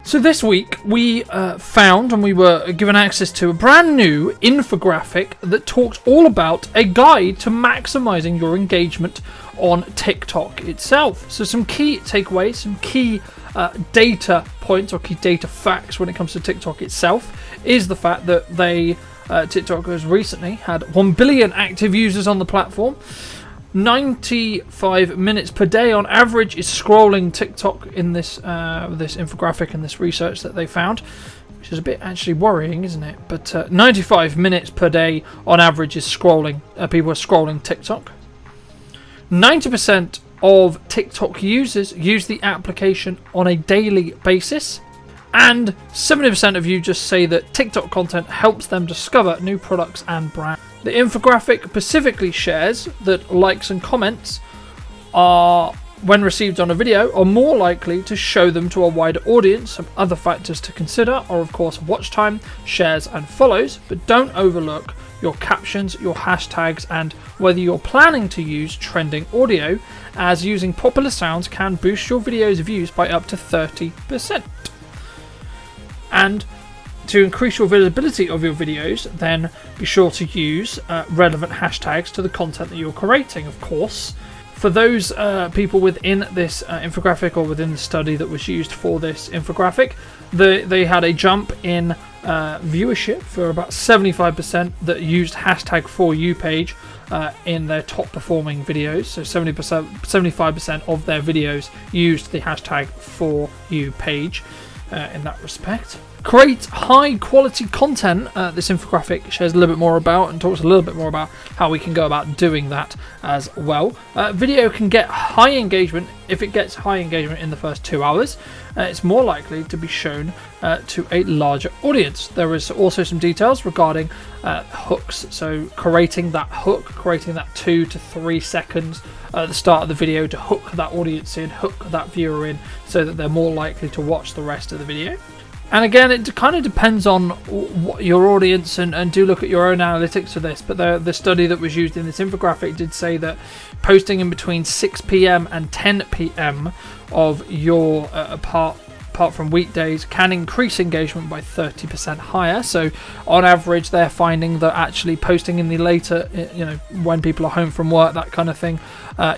So this week we found and we were given access to a brand new infographic that talked all about a guide to maximizing your engagement on TikTok itself. So some key takeaways, some key data points or key data facts when it comes to TikTok itself is the fact that TikTok has recently had 1 billion active users on the platform. 95 minutes per day on average is scrolling TikTok in this this infographic and this research that they found, which is a bit actually worrying, isn't it? But 95 minutes per day on average is scrolling. People are scrolling TikTok. 90% of TikTok users use the application on a daily basis, and 70% of you just say that TikTok content helps them discover new products and brands. The infographic specifically shares that likes and comments are, when received on a video, are more likely to show them to a wider audience. Some other factors to consider are, of course, watch time, shares and follows, but don't overlook your captions, your hashtags, and whether you're planning to use trending audio, as using popular sounds can boost your video's views by up to 30%. And to increase your visibility of your videos, then be sure to use relevant hashtags to the content that you're creating, of course. For those people within this infographic or within the study that was used for this infographic, they had a jump in viewership for about 75% that used hashtag For You page in their top performing videos. So 75% of their videos used the hashtag For You page in that respect. Create high quality content. This infographic shares a little bit more about and talks a little bit more about how we can go about doing that as well. Video can get high engagement. If it gets high engagement in the first 2 hours, it's more likely to be shown to a larger audience. There is also some details regarding hooks. So creating that hook, creating that 2 to 3 seconds at the start of the video to hook that audience in, hook that viewer in, so that they're more likely to watch the rest of the video. And again, it kind of depends on what your audience, and do look at your own analytics for this. But the study that was used in this infographic did say that posting in between 6 p.m. and 10 p.m. of your apart from weekdays can increase engagement by 30% higher. So on average, they're finding that actually posting in the later, when people are home from work, that kind of thing,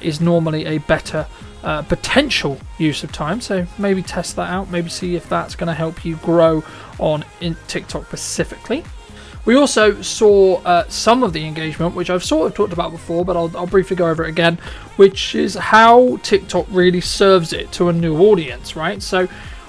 is normally a better potential use of time. So maybe test that out, maybe see if that's going to help you grow on in TikTok specifically. We also saw some of the engagement, which I've sort of talked about before, but I'll briefly go over it again, which is how TikTok really serves it to a new audience, right? So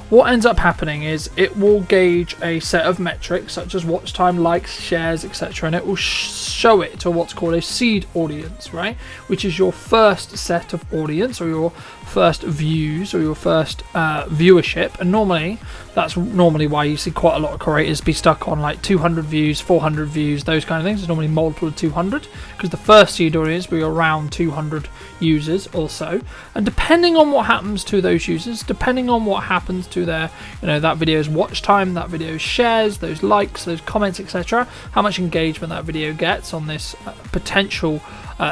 what ends up happening is it will gauge a set of metrics such as watch time, likes, shares, etc., and it will show it to what's called a seed audience, right? Which is your first set of audience, or your first views, or your first viewership. And normally that's why you see quite a lot of creators be stuck on like 200 views, 400 views, those kind of things. It's normally multiple of 200, because the first seed audience will be around 200 users or so. And depending on what happens to those users, depending on what happens to their, that video's watch time, that video's shares, those likes, those comments, etc., how much engagement that video gets on this potential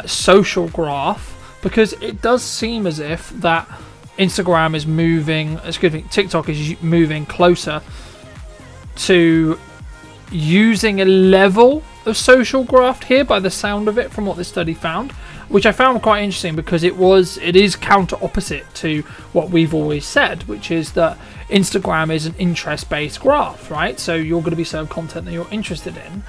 social graph, because it does seem as if that TikTok is moving closer to using a level of social graph here, by the sound of it, from what this study found, which I found quite interesting, because it is counter opposite to what we've always said, which is that Instagram is an interest-based graph, right? So you're going to be served content that you're interested in,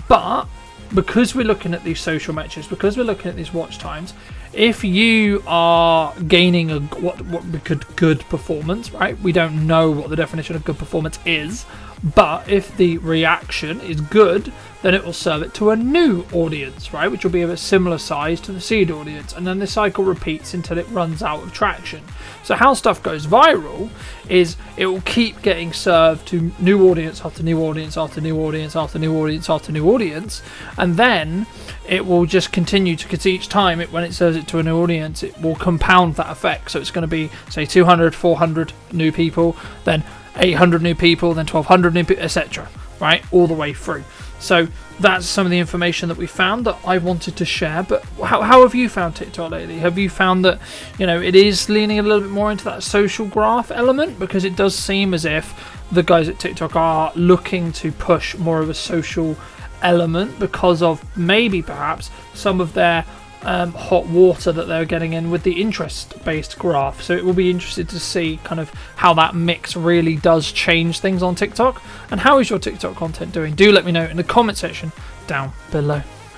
but because we're looking at these social metrics, because we're looking at these watch times, if you are gaining what we could good performance, right? We don't know what the definition of good performance is, but if the reaction is good, then it will serve it to a new audience, right? Which will be of a similar size to the seed audience, and then the cycle repeats until it runs out of traction. So how stuff goes viral is it will keep getting served to new audience after new audience after new audience after new audience after new audience, and then it will just continue to, because each time when it serves it to a new audience, it will compound that effect. So it's going to be, say, 200, 400 new people, then 800 new people, then 1200 new people, etc., right, all the way through. So that's some of the information that we found that I wanted to share. But how have you found TikTok lately? Have you found that, you know, it is leaning a little bit more into that social graph element? Because it does seem as if the guys at TikTok are looking to push more of a social element because of maybe perhaps some of their hot water that they're getting in with the interest-based graph. So it will be interesting to see kind of how that mix really does change things on TikTok. And how is your TikTok content doing? Do let me know in the comment section down below.